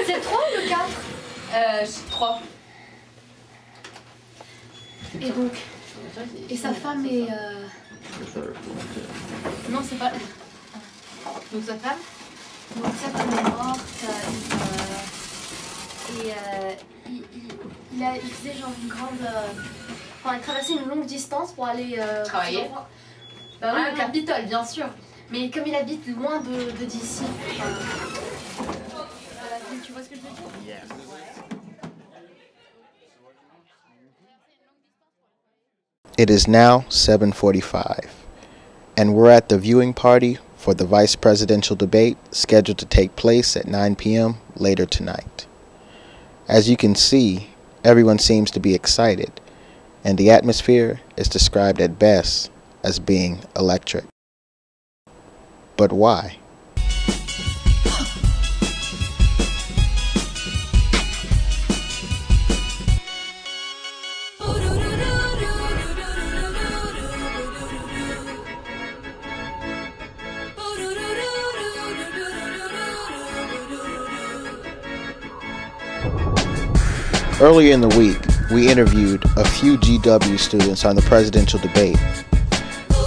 C'est 3 ou le 4 3. Et donc, et sa femme est... Non, c'est pas... Donc sa femme est morte, il faisait genre une grande... Enfin, il traversait une longue distance pour aller... travailler. Bah oui, le Capitole, bien sûr. Mais comme il habite loin de d'ici... tu vois ce que je veux dire? It is now 7:45, and we're at the viewing party for the vice presidential debate scheduled to take place at 9 p.m. later tonight. As you can see, everyone seems to be excited, and the atmosphere is described at best as being electric. But why? Earlier in the week, we interviewed a few GW students on the presidential debate.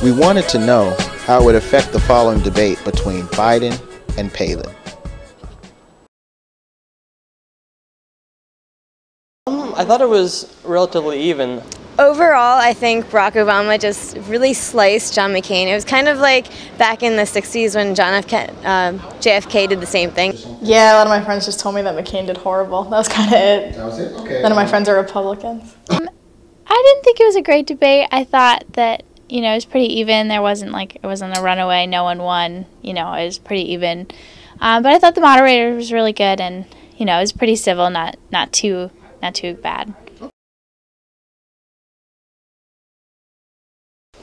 We wanted to know how it would affect the following debate between Biden and Palin. I thought it was relatively even. Overall, I think Barack Obama just really sliced John McCain. It was kind of like back in the 60s when JFK did the same thing. Yeah, a lot of my friends just told me that McCain did horrible. That was kind of it. That was it? Okay. None of my friends are Republicans. I didn't think it was a great debate. I thought that, it was pretty even. It wasn't a runaway, no one won. It was pretty even. But I thought the moderator was really good, and, it was pretty civil, not too bad.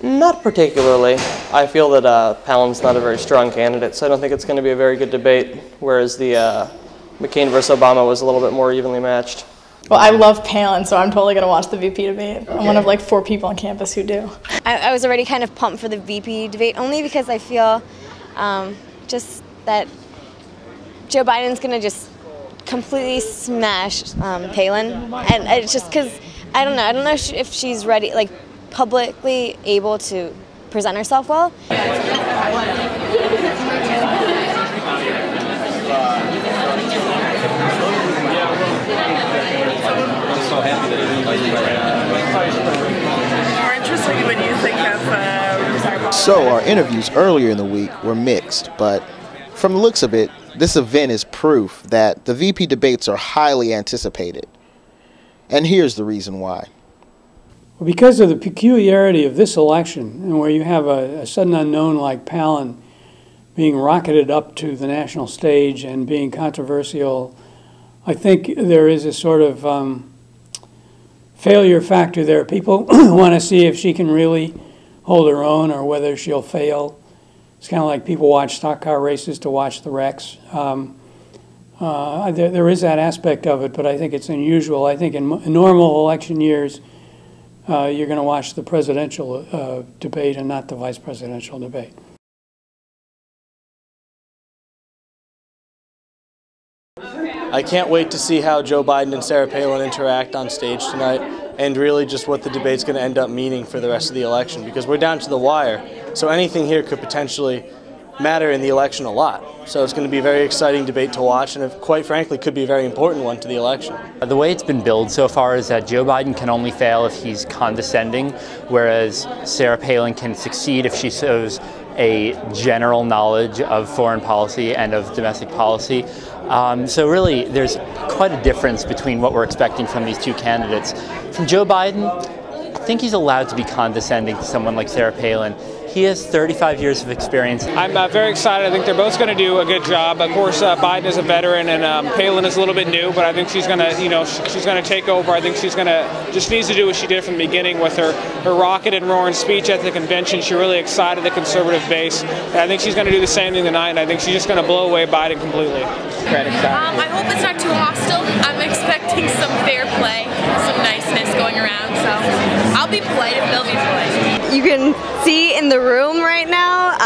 Not particularly. I feel that Palin's not a very strong candidate, so I don't think it's going to be a very good debate, whereas the McCain versus Obama was a little bit more evenly matched. Well, I love Palin, so I'm totally going to watch the VP debate. Okay. I'm one of like 4 people on campus who do. I was already kind of pumped for the VP debate, only because I feel just that Joe Biden's going to just completely smash Palin, and it's just because I don't know if she's ready, like publicly able to present herself well. More interesting when you think of So our interviews earlier in the week were mixed, but from the looks of it, this event is proof that the VP debates are highly anticipated. And here's the reason why. Well, because of the peculiarity of this election, and where you have a sudden unknown like Palin being rocketed up to the national stage and being controversial, I think there is a sort of failure factor there. People want to see if she can really hold her own or whether she'll fail. It's kind of like people watch stock car races to watch the wrecks. There is that aspect of it, but I think it's unusual. I think in normal election years, you're going to watch the presidential debate and not the vice presidential debate. I can't wait to see how Joe Biden and Sarah Palin interact on stage tonight, and really just what the debate's going to end up meaning for the rest of the election, because we're down to the wire. So anything here could potentially matter in the election a lot. So it's going to be a very exciting debate to watch, and quite frankly could be a very important one to the election. The way it's been billed so far is that Joe Biden can only fail if he's condescending, whereas Sarah Palin can succeed if she shows a general knowledge of foreign policy and of domestic policy. So really there's quite a difference between what we're expecting from these two candidates. From Joe Biden, I think he's allowed to be condescending to someone like Sarah Palin. He has 35 years of experience. I'm very excited. I think they're both going to do a good job. Of course, Biden is a veteran, and Palin is a little bit new, but I think she's going to, she's going to take over. I think she's going to just needs to do what she did from the beginning with her rocket and roaring speech at the convention. She really excited the conservative base, and I think she's going to do the same thing tonight. And I think she's just going to blow away Biden completely. I hope it's not too hostile. I'm expecting some fair play, some niceness going around. So I'll be polite if they'll be polite. You can see in the room right now,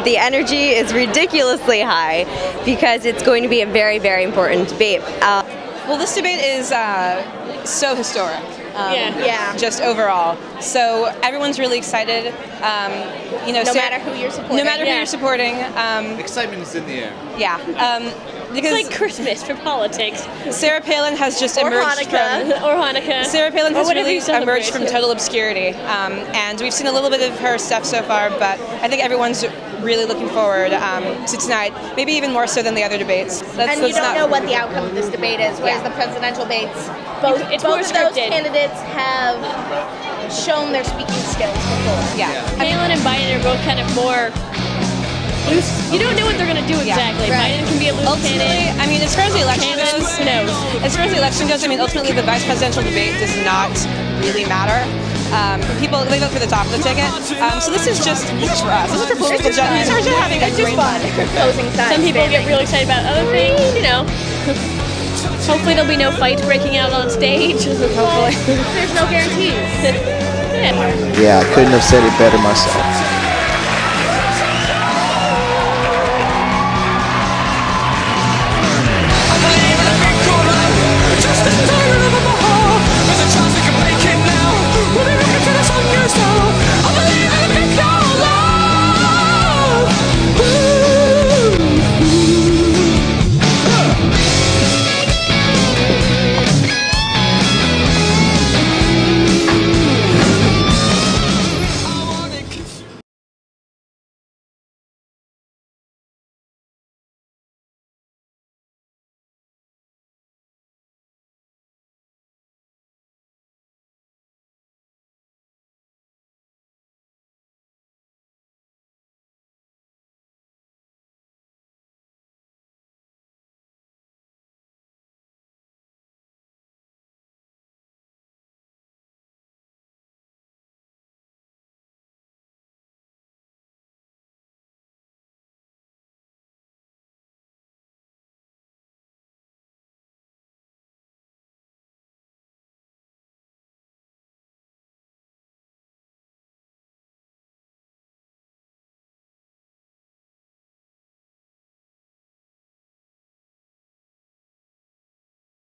the energy is ridiculously high because it's going to be a very, very important debate. Well, this debate is so historic. Yeah. Just overall. So everyone's really excited. No matter who you're supporting. No matter who you're supporting. Excitement is in the air. Yeah. Because it's like Christmas for politics. Sarah Palin has just emerged or Hanukkah. Sarah Palin has really you celebrate. emerged from total obscurity, and we've seen a little bit of her stuff so far. But I think everyone's really looking forward to tonight, maybe even more so than the other debates. And you don't know what the outcome of this debate is, whereas the presidential debates, both of those candidates have shown their speaking skills before. Yeah. Palin and Biden are both kind of more loose. You don't know what they're going to do exactly. Right. Biden can be a loose Ultimately, candidate. I mean, as far as the election goes, Who knows? As far as the election goes, I mean, ultimately the vice presidential debate does not really matter. People, they vote for the top of the ticket. So this is for us. This is for political judges. We're just having a great fun. Some people get really excited about other things, you know. Hopefully there'll be no fights breaking out on stage. Hopefully. There's no guarantees. Yeah, I couldn't have said it better myself.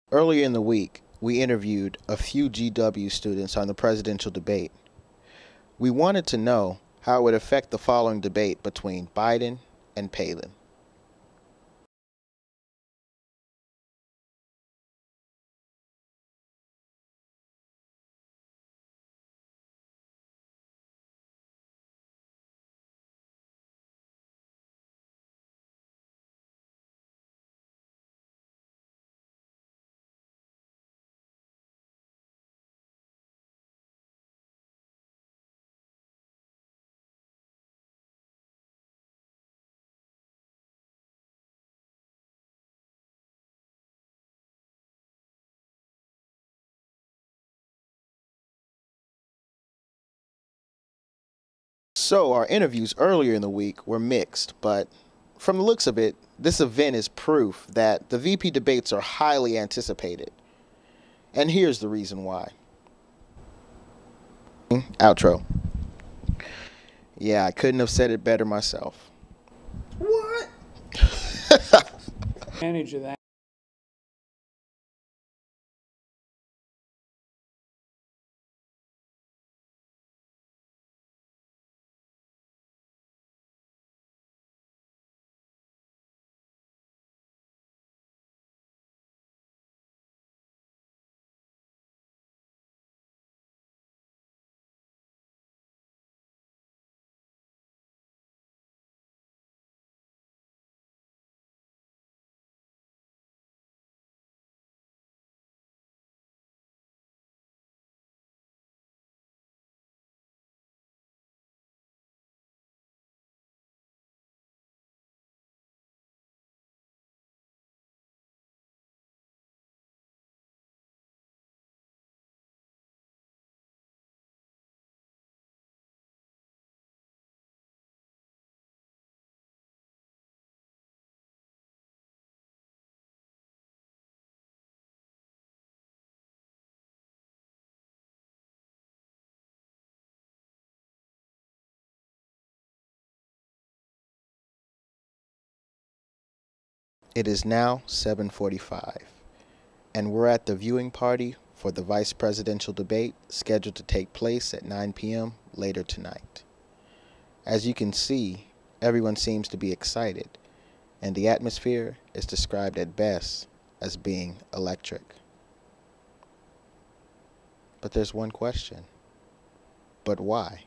Earlier in the week, we interviewed a few GW students on the presidential debate. We wanted to know how it would affect the following debate between Biden and Palin. So our interviews earlier in the week were mixed, but from the looks of it, this event is proof that the VP debates are highly anticipated. And here's the reason why. Outro. Yeah, I couldn't have said it better myself. What? Advantage of that. It is now 7:45, and we're at the viewing party for the vice presidential debate scheduled to take place at 9 p.m. later tonight. As you can see, everyone seems to be excited, and the atmosphere is described at best as being electric. But there's one question. But why?